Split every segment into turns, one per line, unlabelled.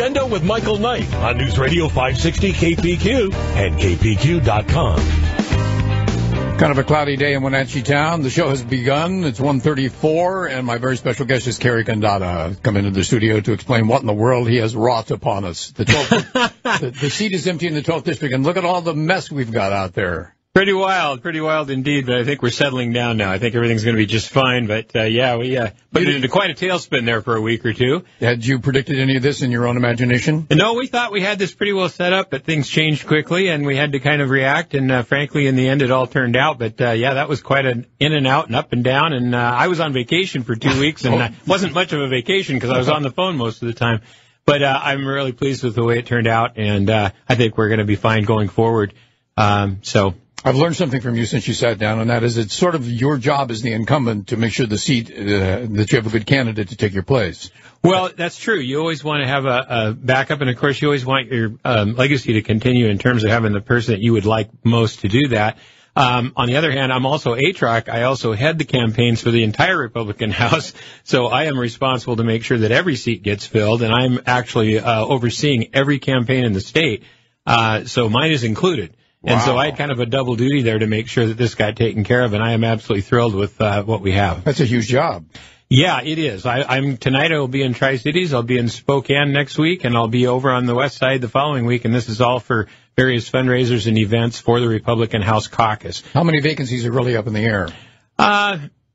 Agenda with Michael Knight on News Radio 560 KPQ and KPQ.com.
Kind of a cloudy day in Wenatchee Town. The show has begun. It's 1:34, and my very special guest is Cary Condotta, come into the studio to explain what in the world he has wrought upon us. The seat is empty in the 12th district, and look at all the mess we've got out there.
Pretty wild indeed, but I think we're settling down now. I think everything's going to be just fine, but we put it into quite a tailspin there for a week or two.
Had you predicted any of this in your own imagination?
No, we thought we had this pretty well set up, but things changed quickly, and we had to kind of react, and frankly, in the end, it all turned out. But, that was quite an in and out and up and down, and I was on vacation for 2 weeks, and it wasn't much of a vacation because I was on the phone most of the time. But I'm really pleased with the way it turned out, and I think we're going to be fine going forward.
I've learned something from you since you sat down, and that is it's sort of your job as the incumbent to make sure the seat, that you have a good candidate to take your place.
Well, that's true. You always want to have a backup, and, of course, you always want your legacy to continue in terms of having the person that you would like most to do that. On the other hand, I'm also ATROC. I also head the campaigns for the entire Republican House, so I am responsible to make sure that every seat gets filled, and I'm actually overseeing every campaign in the state, so mine is included.
Wow.
And so I had kind of a double duty there to make sure that this got taken care of, and I am absolutely thrilled with what we have.
That's a huge job.
Yeah, it is. Tonight I will be in Tri-Cities. I'll be in Spokane next week, and I'll be over on the west side the following week, and this is all for various fundraisers and events for the Republican House caucus.
How many vacancies are really up in the air?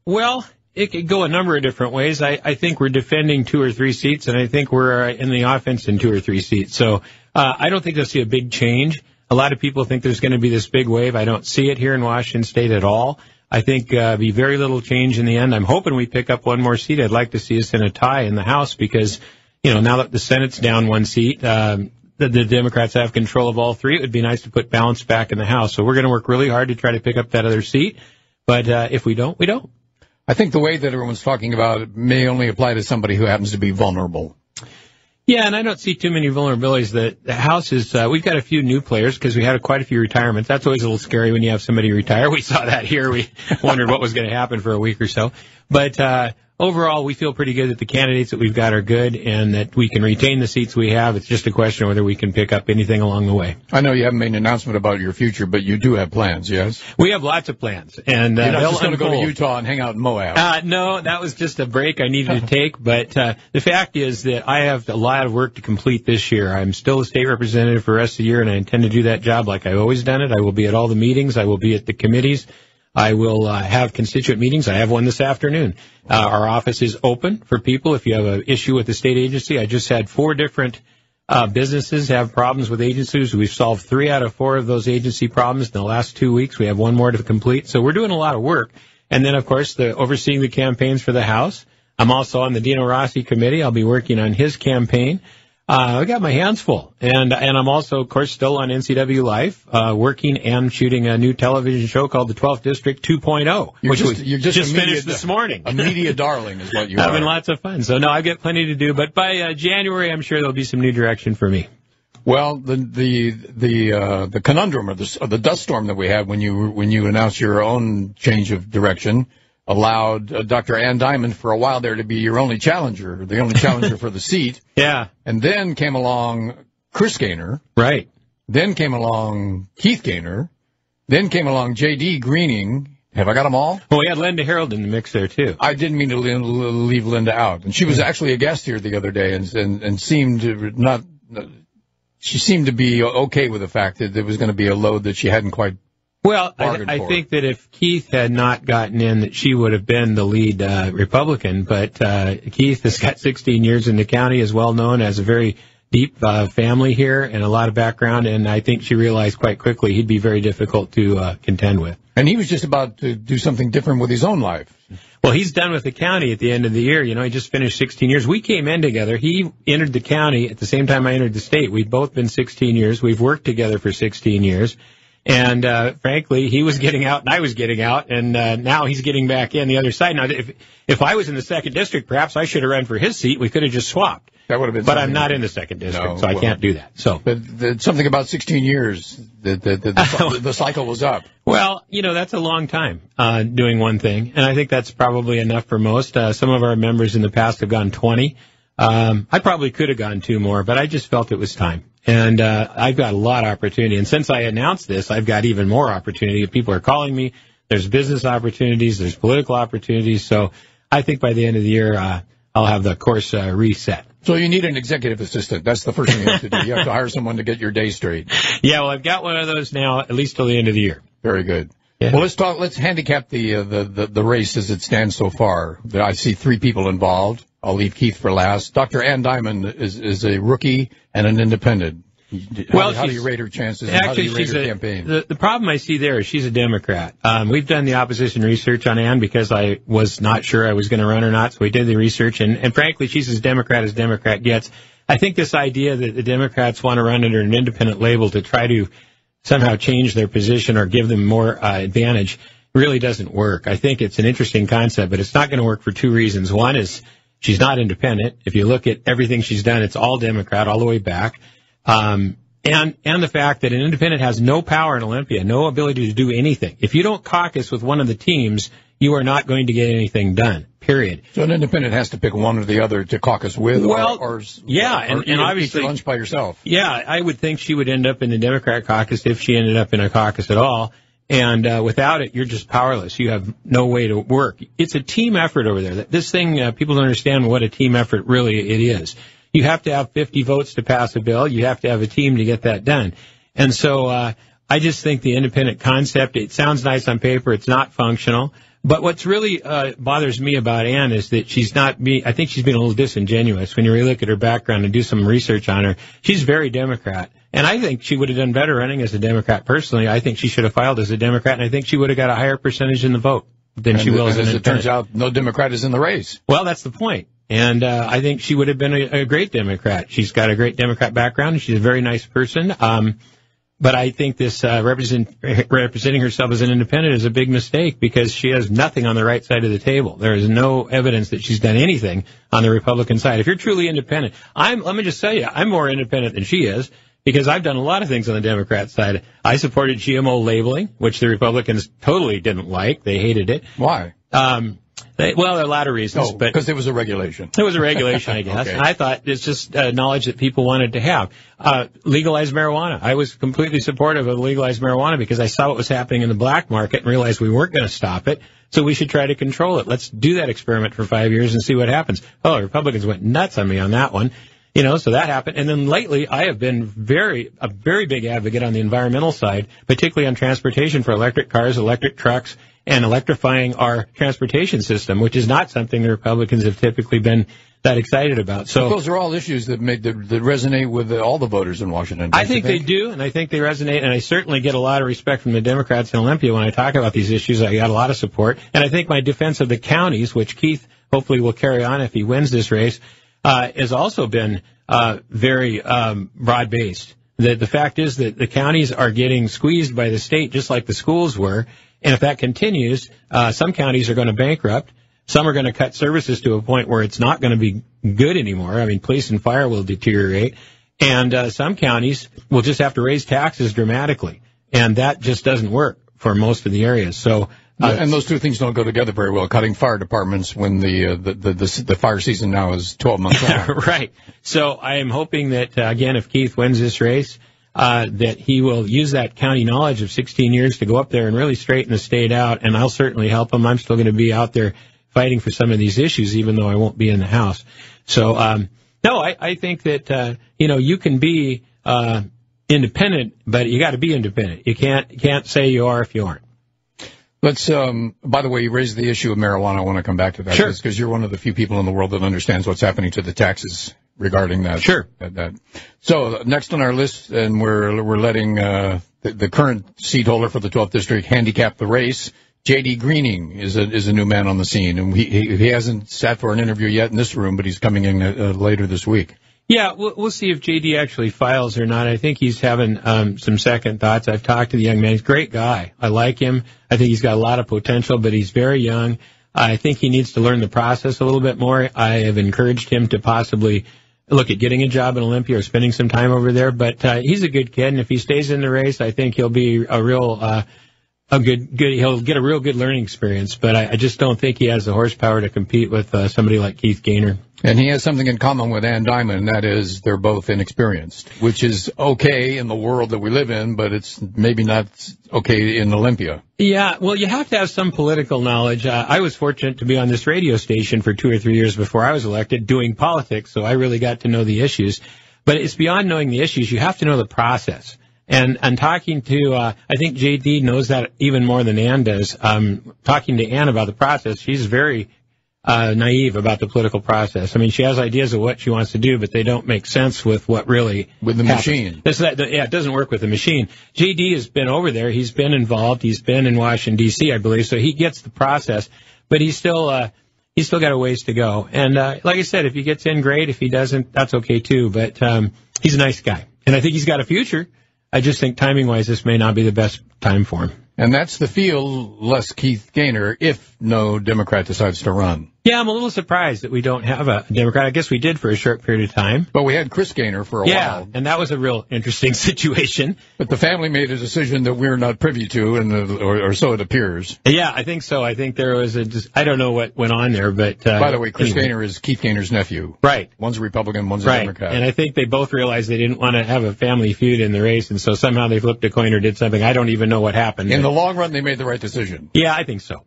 Well, it could go a number of different ways. I think we're defending 2 or 3 seats, and I think we're in the offense in 2 or 3 seats. So I don't think you'll see a big change. A lot of people think there's going to be this big wave. I don't see it here in Washington State at all. I think be very little change in the end. I'm hoping we pick up one more seat. I'd like to see us in a tie in the House because, now that the Senate's down 1 seat, the Democrats have control of all 3. It would be nice to put balance back in the House. So we're going to work really hard to try to pick up that other seat. But if we don't, we don't.
I think the way that everyone's talking about it may only apply to somebody who happens to be vulnerable.
Yeah, and I don't see too many vulnerabilities. The House is, we've got a few new players because we had quite a few retirements. That's always a little scary when you have somebody retire. We saw that here. We wondered what was going to happen for a week or so. But overall, we feel pretty good that the candidates that we've got are good and that we can retain the seats we have. It's just a question of whether we can pick up anything along the way.
I know you haven't made an announcement about your future, but you do have plans, yes?
We have lots of plans. And
you're not just going to go to Utah and hang out in Moab.
No, that was just a break I needed to take. But the fact is that I have a lot of work to complete this year. I'm still a state representative for the rest of the year, and I intend to do that job like I've always done it. I will be at all the meetings. I will be at the committees. I will have constituent meetings. I have one this afternoon. Our office is open for people if you have an issue with the state agency. I just had 4 different businesses have problems with agencies. We've solved 3 out of 4 of those agency problems in the last 2 weeks. We have 1 more to complete. So we're doing a lot of work. And then, of course, overseeing the campaigns for the House. I'm also on the Dino Rossi committee. I'll be working on his campaign. I got my hands full, and I'm also, of course, still on NCW Life, working and shooting a new television show called The 12th District 2.0, which we just finished this morning.
A media darling is what you are.
Having lots of fun. So, no, I've got plenty to do, but by January, I'm sure there'll be some new direction for me.
Well, the conundrum or the dust storm that we had when you announced your own change of direction allowed Dr. Ann Diamond for a while there to be your only challenger, the only challenger for the seat.
Yeah.
And then came along Chris Gaynor.
Right.
Then came along Keith Gaynor. Then came along J.D. Greening. Have I got them all?
Well, we had Linda Harold in the mix there, too.
I didn't mean to leave Linda out. And she was actually a guest here the other day and seemed to she seemed to be okay with the fact that there was going to be a load that she hadn't quite.
Well, I think that if Keith had not gotten in, that she would have been the lead Republican. But Keith has got 16 years in the county, is well known, has a very deep family here and a lot of background. And I think she realized quite quickly he'd be very difficult to contend with.
And he was just about to do something different with his own life.
Well, he's done with the county at the end of the year. He just finished 16 years. We came in together. He entered the county at the same time I entered the state. We've both been 16 years. We've worked together for 16 years. And frankly, he was getting out and I was getting out, and now he's getting back in the other side. Now, if I was in the 2nd District, perhaps I should have run for his seat. We could have just swapped.
That would have been.
But I'm not in the 2nd District, so I can't do that. So,
but something about 16 years, the cycle was up.
Well, that's a long time doing one thing, and I think that's probably enough for most. Some of our members in the past have gone 20. I probably could have gone 2 more, but I just felt it was time. And I've got a lot of opportunity. And since I announced this, I've got even more opportunity. People are calling me. There's business opportunities. There's political opportunities. So I think by the end of the year, I'll have the course reset.
So you need an executive assistant. That's the first thing you have to do. You have to hire someone to get your day straight.
Yeah, well, I've got one of those now, at least till the end of the year.
Very good.
Yeah.
Well, let's handicap the race as it stands so far. I see 3 people involved. I'll leave Keith for last. Dr. Ann Diamond is a rookie and an independent. How do you rate her chances? And how do you rate her campaign?
The problem I see there is she's a Democrat. We've done the opposition research on Ann because I was not sure I was going to run or not, so we did the research. And frankly, she's as Democrat gets. I think this idea that the Democrats want to run under an independent label to try to somehow change their position or give them more advantage really doesn't work. I think it's an interesting concept, but it's not going to work for 2 reasons. One is she's not independent. If you look at everything she's done, it's all Democrat all the way back. And the fact that an independent has no power in Olympia, no ability to do anything. If you don't caucus with one of the teams, you are not going to get anything done, period.
So an independent has to pick one or the other to caucus with, or obviously
eat
lunch by yourself.
Yeah, I would think she would end up in the Democrat caucus if she ended up in a caucus at all. And without it, you're just powerless. You have no way to work. It's a team effort over there. This thing, people don't understand what a team effort really it is. You have to have 50 votes to pass a bill. You have to have a team to get that done. And so I just think the independent concept, it sounds nice on paper. It's not functional. But what's really bothers me about Ann is that I think she's been a little disingenuous. When you really look at her background and do some research on her, she's very Democrat. And I think she would have done better running as a Democrat personally. I think she should have filed as a Democrat, and I think she would have got a higher percentage in the vote than she will as an independent.
As it turns out, no Democrat is in the race.
Well, that's the point. And I think she would have been a great Democrat. She's got a great Democrat background, and she's a very nice person. But I think this representing herself as an independent is a big mistake because she has nothing on the right side of the table. There is no evidence that she's done anything on the Republican side. If you're truly independent, let me just tell you, I'm more independent than she is because I've done a lot of things on the Democrat side. I supported GMO labeling, which the Republicans totally didn't like. They hated it.
Why?
There are a lot of reasons.
But because it was a regulation.
It was a regulation, I guess. Okay. And I thought it's just knowledge that people wanted to have. Legalized marijuana. I was completely supportive of legalized marijuana because I saw what was happening in the black market and realized we weren't going to stop it, so we should try to control it. Let's do that experiment for 5 years and see what happens. Oh, Republicans went nuts on me on that one. So that happened. And then lately, I have been a very big advocate on the environmental side, particularly on transportation for electric cars, electric trucks, and electrifying our transportation system, which is not something the Republicans have typically been that excited about. So
those are all issues that resonate with all the voters in Washington.
I think they do, and I think they resonate, and I certainly get a lot of respect from the Democrats in Olympia when I talk about these issues. I got a lot of support, and I think my defense of the counties, which Keith hopefully will carry on if he wins this race, has also been very broad-based. The fact is that the counties are getting squeezed by the state just like the schools were, and if that continues, some counties are going to bankrupt. Some are going to cut services to a point where it's not going to be good anymore. I mean, police and fire will deteriorate, and some counties will just have to raise taxes dramatically, and that just doesn't work for most of the areas. So.
And those two things don't go together very well. Cutting fire departments when the fire season now is 12 months long.
Right. So I am hoping that again, if Keith wins this race, that he will use that county knowledge of 16 years to go up there and really straighten the state out. And I'll certainly help him. I'm still going to be out there fighting for some of these issues, even though I won't be in the House. So I think that you can be independent, but you got to be independent. You can't say you are if you aren't.
Let's, by the way, you raised the issue of marijuana. I want to come back to that.
Sure.
Because you're one of the few people in the world that understands what's happening to the taxes regarding that.
Sure.
So next on our list, and we're letting the current seat holder for the 12th district handicap the race. J.D. Greening is a new man on the scene, and he hasn't sat for an interview yet in this room, but he's coming in later this week.
Yeah, we'll see if J.D. actually files or not. I think he's having some second thoughts. I've talked to the young man. He's a great guy. I like him. I think he's got a lot of potential, but he's very young. I think he needs to learn the process a little bit more. I have encouraged him to possibly look at getting a job in Olympia or spending some time over there. But he's a good kid, and if he stays in the race, I think he'll be a real he'll get a real good learning experience, but I just don't think he has the horsepower to compete with somebody like Keith Gaynor.
And he has something in common with Ann Diamond, and that is they're both inexperienced, which is okay in the world that we live in, but it's maybe not okay in Olympia.
Yeah, well, you have to have some political knowledge. I was fortunate to be on this radio station for 2 or 3 years before I was elected doing politics, so I really got to know the issues. But it's beyond knowing the issues. You have to know the process. And talking to, I think J.D. knows that even more than Ann does. Talking to Ann about the process, she's very naive about the political process. I mean, she has ideas of what she wants to do, but they don't make sense with what really
with the happens. Machine.
It doesn't work with the machine. J.D. has been over there. He's been involved. He's been in Washington, D.C., I believe, so he gets the process. But he's still got a ways to go. And like I said, if he gets in, great. If he doesn't, that's okay, too. But he's a nice guy. And I think he's got a future. I just think timing-wise, this may not be the best time for him.
And that's the field, less Keith Gaynor, if no Democrat decides to run.
Yeah, I'm a little surprised that we don't have a Democrat. I guess we did for a short period of time.
But we had Chris Gaynor for a while.
Yeah, and that was a real interesting situation.
But the family made a decision that we're not privy to, or so it appears.
Yeah, I think so. I think there was I don't know what went on there, but...
By the way, Chris Gaynor is Keith Gaynor's nephew.
Right.
One's a Republican, one's a Democrat.
And I think they both realized they didn't want to have a family feud in the race, and so somehow they flipped a coin or did something. I don't even know what happened.
In the long run, they made the right decision.
Yeah, I think so.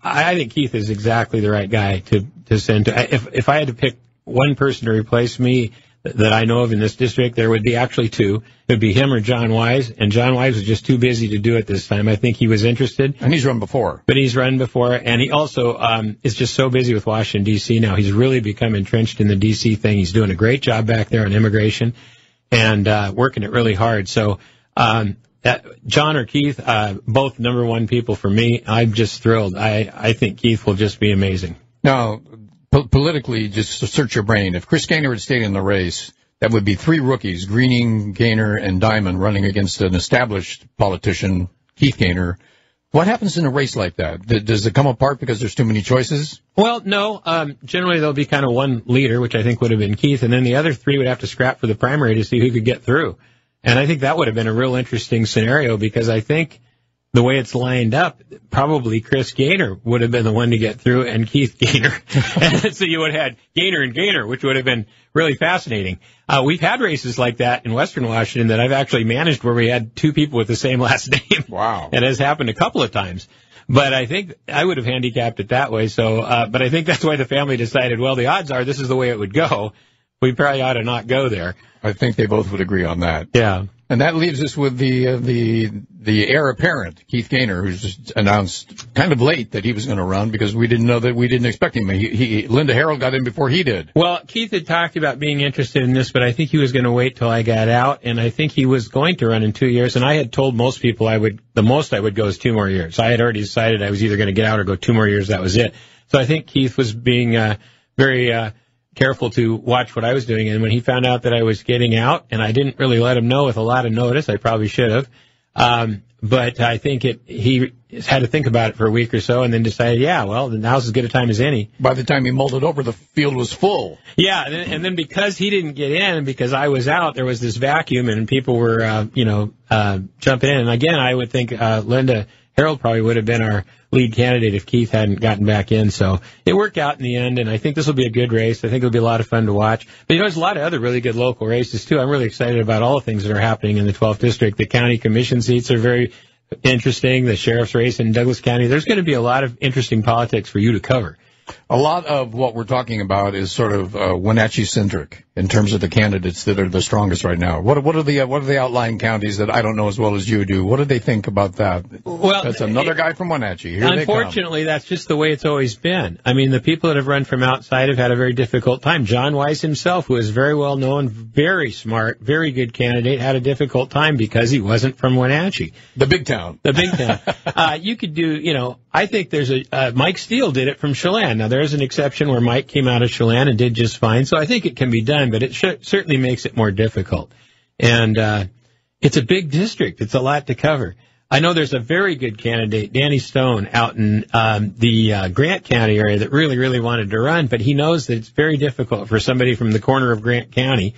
I think Keith is exactly the right guy to send to. If I had to pick one person to replace me that I know of in this district, there would be actually two. It would be him or John Wise, and John Wise was just too busy to do it this time. I think he was interested.
And he's run before.
But he's run before, and he also is just so busy with Washington, D.C. now. He's really become entrenched in the D.C. thing. He's doing a great job back there on immigration and working it really hard. So John or Keith, both number one people for me. I'm just thrilled. I think Keith will just be amazing.
Now, politically, just search your brain. If Chris Gaynor had stayed in the race, that would be three rookies, Greening, Gaynor, and Diamond, running against an established politician, Keith Gaynor. What happens in a race like that? Does it come apart because there's too many choices?
Well, no. Generally, there'll be kind of one leader, which I think would have been Keith, and then the other three would have to scrap for the primary to see who could get through. And I think that would have been a real interesting scenario because I think the way it's lined up, probably Chris Gaynor would have been the one to get through and Keith Gaynor. And so you would have had Gaynor and Gaynor, which would have been really fascinating. We've had races like that in Western Washington that I've actually managed where we had two people with the same last name.
Wow.
It has happened a couple of times. But I think I would have handicapped it that way. So, but I think that's why the family decided, well, the odds are this is the way it would go. We probably ought to not go there.
I think they both would agree on that.
Yeah.
And that leaves us with the heir apparent, Keith Gaynor, who's just announced kind of late that he was going to run because we didn't expect him. Linda Harold got in before he did.
Well, Keith had talked about being interested in this, but I think he was going to wait till I got out, and I think he was going to run in 2 years. And I had told most people the most I would go is 2 more years. I had already decided I was either going to get out or go 2 more years. That was it. So I think Keith was being very careful to watch what I was doing. And when he found out that I was getting out, and I didn't really let him know with a lot of notice, I probably should have. But I think he had to think about it for a week or so and then decided, yeah, well, now's as good a time as any.
By the time he mulled it over, the field was full.
Yeah, and then because he didn't get in and because I was out, there was this vacuum and people were, jumping in. And again, I would think Linda Harold probably would have been our lead candidate if Keith hadn't gotten back in. So it worked out in the end, and I think this will be a good race. I think it'll be a lot of fun to watch. But, there's a lot of other really good local races, too. I'm really excited about all the things that are happening in the 12th District. The county commission seats are very interesting. The sheriff's race in Douglas County. There's going to be a lot of interesting politics for you to cover.
A lot of what we're talking about is sort of Wenatchee-centric in terms of the candidates that are the strongest right now. What are the outlying counties that I don't know as well as you do? What do they think about that?
Well,
that's another guy from Wenatchee. Here
unfortunately, that's just the way it's always been. I mean, the people that have run from outside have had a very difficult time. John Wise himself, who is very well known, very smart, very good candidate, had a difficult time because he wasn't from Wenatchee.
The big town.
The big town. You could do, I think there's Mike Steele did it from Chelan. Now, there's an exception where Mike came out of Chelan and did just fine, so I think it can be done, but it certainly makes it more difficult. And it's a big district. It's a lot to cover. I know there's a very good candidate, Danny Stone, out in the Grant County area that really, really wanted to run, but he knows that it's very difficult for somebody from the corner of Grant County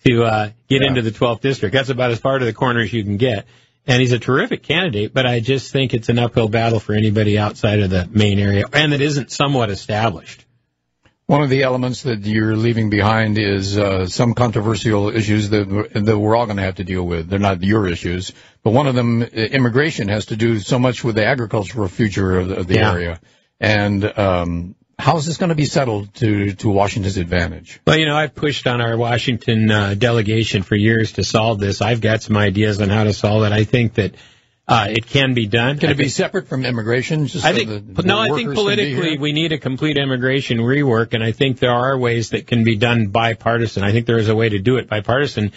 to get into the 12th District. That's about as far to the corner as you can get. And he's a terrific candidate, but I just think it's an uphill battle for anybody outside of the main area and that isn't somewhat established.
One of the elements that you're leaving behind is some controversial issues that we're all going to have to deal with. They're not your issues, but one of them, immigration, has to do so much with the agricultural future of the area. And how is this going to be settled to Washington's advantage?
Well, I've pushed on our Washington delegation for years to solve this. I've got some ideas on how to solve it. I think that it can be done.
Can it be separate from immigration?
I think politically we need a complete immigration rework, and I think there are ways that can be done bipartisan. I think there is a way to do it bipartisan.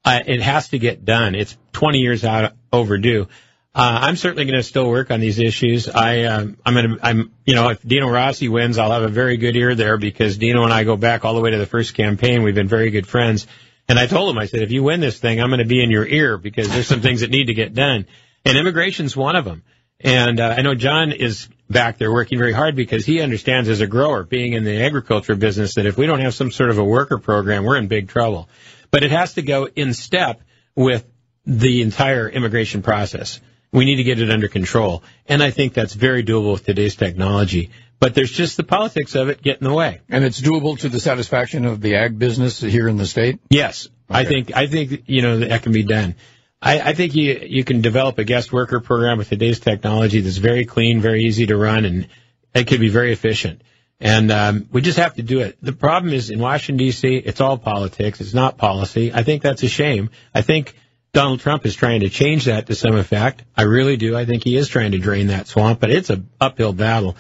It has to get done. It's 20 years out overdue. I'm certainly going to still work on these issues. If Dino Rossi wins, I'll have a very good ear there because Dino and I go back all the way to the first campaign. We've been very good friends. And I told him, I said, if you win this thing, I'm going to be in your ear because there's some things that need to get done. And immigration's one of them. And I know John is back there working very hard because he understands as a grower, being in the agriculture business, that if we don't have some sort of a worker program, we're in big trouble. But it has to go in step with the entire immigration process. We need to get it under control. And I think that's very doable with today's technology. But there's just the politics of it get in the way.
And it's doable to the satisfaction of the ag business here in the state?
Yes. Okay. I think that can be done. I think you can develop a guest worker program with today's technology that's very clean, very easy to run, and it could be very efficient. And we just have to do it. The problem is in Washington, D.C., it's all politics. It's not policy. I think that's a shame. I think Donald Trump is trying to change that to some effect. I really do. I think he is trying to drain that swamp, but it's an uphill battle.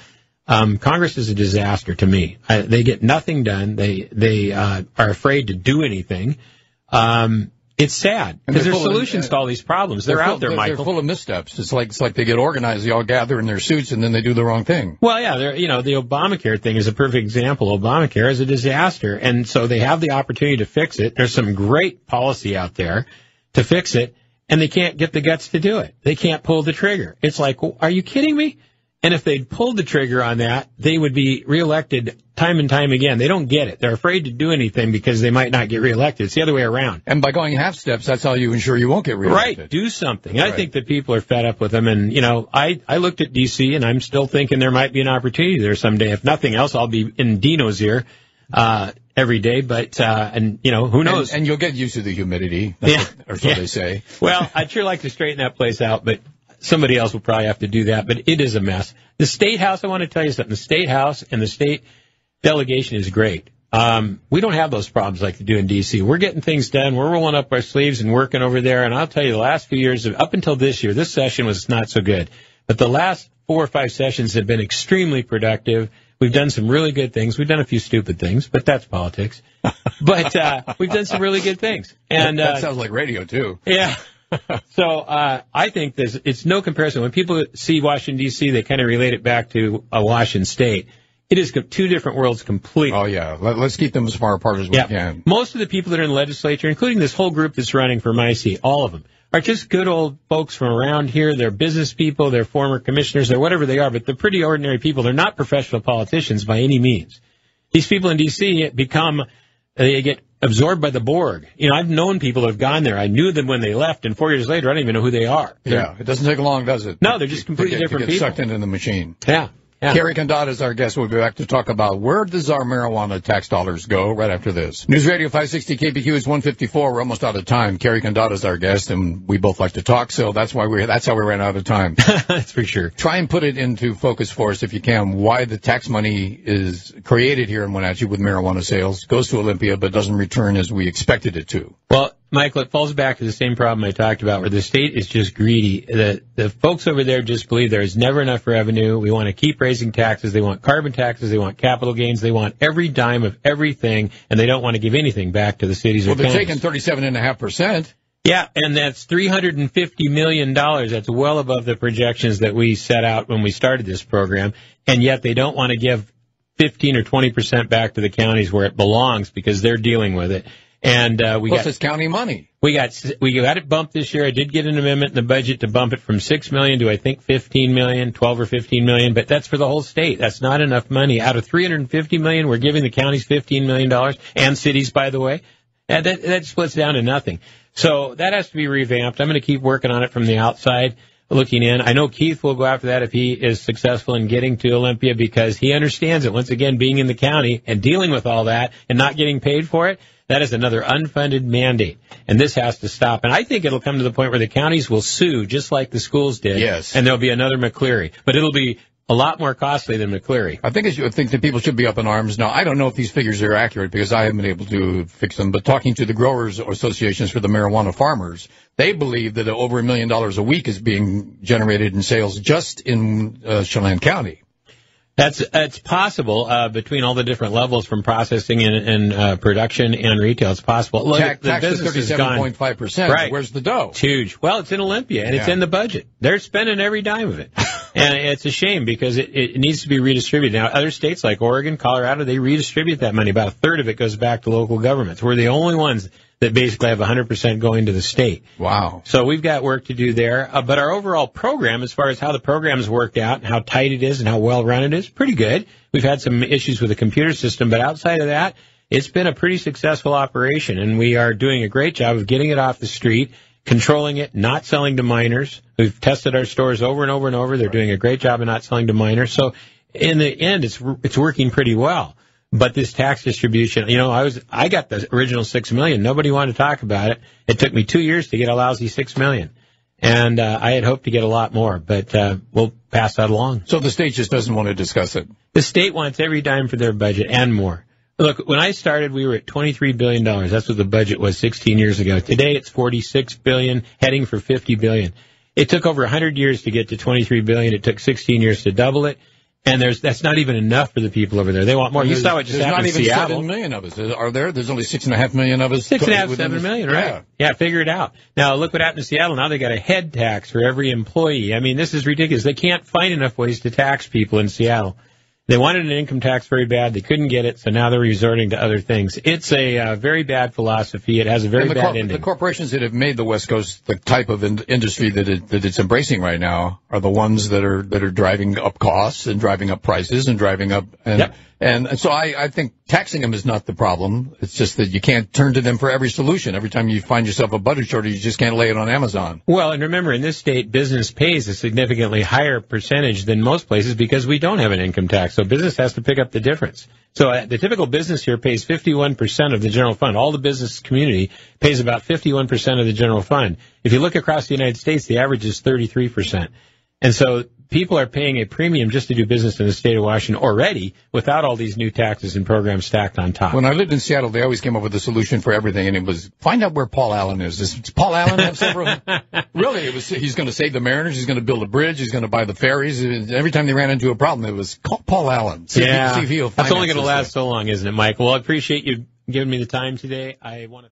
Congress is a disaster to me. They get nothing done. They are afraid to do anything. It's sad because there's solutions to all these problems. They're out there, Michael.
They're full of missteps. It's like they get organized. They all gather in their suits and then they do the wrong thing.
Well, yeah, the Obamacare thing is a perfect example. Obamacare is a disaster, and so they have the opportunity to fix it. There's some great policy out there to fix it, and they can't get the guts to do it. They can't pull the trigger. It's like, well, are you kidding me? And if they'd pulled the trigger on that, they would be reelected time and time again. They don't get it. They're afraid to do anything because they might not get reelected. It's the other way around.
And by going half steps, that's how you ensure you won't get reelected.
Right. Do something. Right. I think that people are fed up with them. And, I looked at D.C., and I'm still thinking there might be an opportunity there someday. If nothing else, I'll be in Dino's ear every day. But, who knows?
And you'll get used to the humidity. Or so they say.
Well, I'd sure like to straighten that place out, but somebody else will probably have to do that, but it is a mess. The State House, I want to tell you something. The State House and the state delegation is great. We don't have those problems like they do in D.C. We're getting things done. We're rolling up our sleeves and working over there. And I'll tell you, the last few years, up until this year, this session was not so good. But the last 4 or 5 sessions have been extremely productive. We've done some really good things. We've done a few stupid things, but that's politics. But we've done some really good things. And
that sounds like radio, too.
Yeah. So I think it's no comparison. When people see Washington, D.C., they kind of relate it back to Washington State. It is two different worlds completely.
Oh, yeah. Let's keep them as far apart as we can.
Most of the people that are in the legislature, including this whole group that's running for my seat, all of them, are just good old folks from around here. They're business people. They're former commissioners. They're whatever they are, but they're pretty ordinary people. They're not professional politicians by any means. These people in D.C. they get absorbed by the Borg. I've known people that have gone there. I knew them when they left, and 4 years later, I don't even know who they are.
It doesn't take long, does it?
No, they're just completely different people.
Sucked into the machine.
Yeah.
Cary Condotta is our guest. We'll be back to talk about where does our marijuana tax dollars go right after this. News Radio 560 KPQ is 154. We're almost out of time. Cary Condotta is our guest, and we both like to talk, so that's how we ran out of time.
That's for sure.
Try and put it into focus for us, if you can, why the tax money is created here in Wenatchee with marijuana sales, goes to Olympia, but doesn't return as we expected it to.
Well, Michael, it falls back to the same problem I talked about, where the state is just greedy. The folks over there just believe there is never enough revenue. We want to keep raising taxes. They want carbon taxes. They want capital gains. They want every dime of everything, and they don't want to give anything back to the cities or counties.
Well, they're taking 37.5%.
Yeah, and that's $350 million. That's well above the projections that we set out when we started this program, and yet they don't want to give 15 or 20% back to the counties where it belongs because they're dealing with it. And
plus it's county money.
We got it bumped this year. I did get an amendment in the budget to bump it from $6 million to I think $15 million, 12 or 15 million. But that's for the whole state. That's not enough money. Out of $350 million, we're giving the counties $15 million, and cities, by the way. And that splits down to nothing. So that has to be revamped. I'm going to keep working on it from the outside, looking in. I know Keith will go after that if he is successful in getting to Olympia because he understands it. Once again, being in the county and dealing with all that and not getting paid for it, that is another unfunded mandate. And this has to stop. And I think it'll come to the point where the counties will sue just like the schools did.
Yes.
And there'll be another McCleary. But it'll be a lot more costly than McCleary.
I think that people should be up in arms. Now, I don't know if these figures are accurate because I haven't been able to fix them, but talking to the growers associations for the marijuana farmers, they believe that over $1 million a week is being generated in sales just in Chelan County.
That's possible between all the different levels from processing and production and retail. It's possible. Look,
Tax is 37.5%.
Right.
Where's the dough?
It's huge. Well, it's in Olympia, and it's in the budget. They're spending every dime of it. And it's a shame because it needs to be redistributed. Now, other states like Oregon, Colorado, they redistribute that money. About a third of it goes back to local governments. We're the only ones that basically have 100% going to the state.
Wow.
So we've got work to do there. But our overall program, as far as how the program's worked out and how tight it is and how well run it is, pretty good. We've had some issues with the computer system, but outside of that, it's been a pretty successful operation, and we are doing a great job of getting it off the street, controlling it, not selling to minors. We've tested our stores over and over and over. They're doing a great job of not selling to minors. So in the end, it's working pretty well. But this tax distribution, I got the original $6 million. Nobody wanted to talk about it. It took me 2 years to get a lousy $6 million. And I had hoped to get a lot more, but we'll pass that along.
So the state just doesn't want to discuss it?
The state wants every dime for their budget and more. Look, when I started, we were at $23 billion. That's what the budget was 16 years ago. Today, it's $46 billion, heading for $50 billion. It took over 100 years to get to $23 billion. It took 16 years to double it. And that's not even enough for the people over there. They want more. You saw what just happened in Seattle.
There's not even 7 million of us. Are there? There's only 6.5 million of us.
6.5, 7 million, right?
Yeah.
Yeah, figure it out. Now, look what happened in Seattle. Now they got a head tax for every employee. I mean, this is ridiculous. They can't find enough ways to tax people in Seattle. They wanted an income tax very bad. They couldn't get it, so now they're resorting to other things. It's a very bad philosophy. It has a very bad ending.
The corporations that have made the West Coast the type of industry that it's embracing right now are the ones that are driving up costs and driving up prices and driving up. And so I think taxing them is not the problem. It's just that you can't turn to them for every solution. Every time you find yourself a butter shortage, you just can't lay it on Amazon.
Well, and remember, in this state, business pays a significantly higher percentage than most places because we don't have an income tax. So business has to pick up the difference. So the typical business here pays 51% of the general fund. All the business community pays about 51% of the general fund. If you look across the United States, the average is 33%. And so people are paying a premium just to do business in the state of Washington already without all these new taxes and programs stacked on top.
When I lived in Seattle, they always came up with a solution for everything, and it was find out where Paul Allen is. Does Paul Allen have several? Really, he's going to save the Mariners. He's going to build a bridge. He's going to buy the ferries. Every time they ran into a problem, it was call Paul Allen. See if he'll
that's only going to last so long, isn't it, Mike? Well, I appreciate you giving me the time today. I want to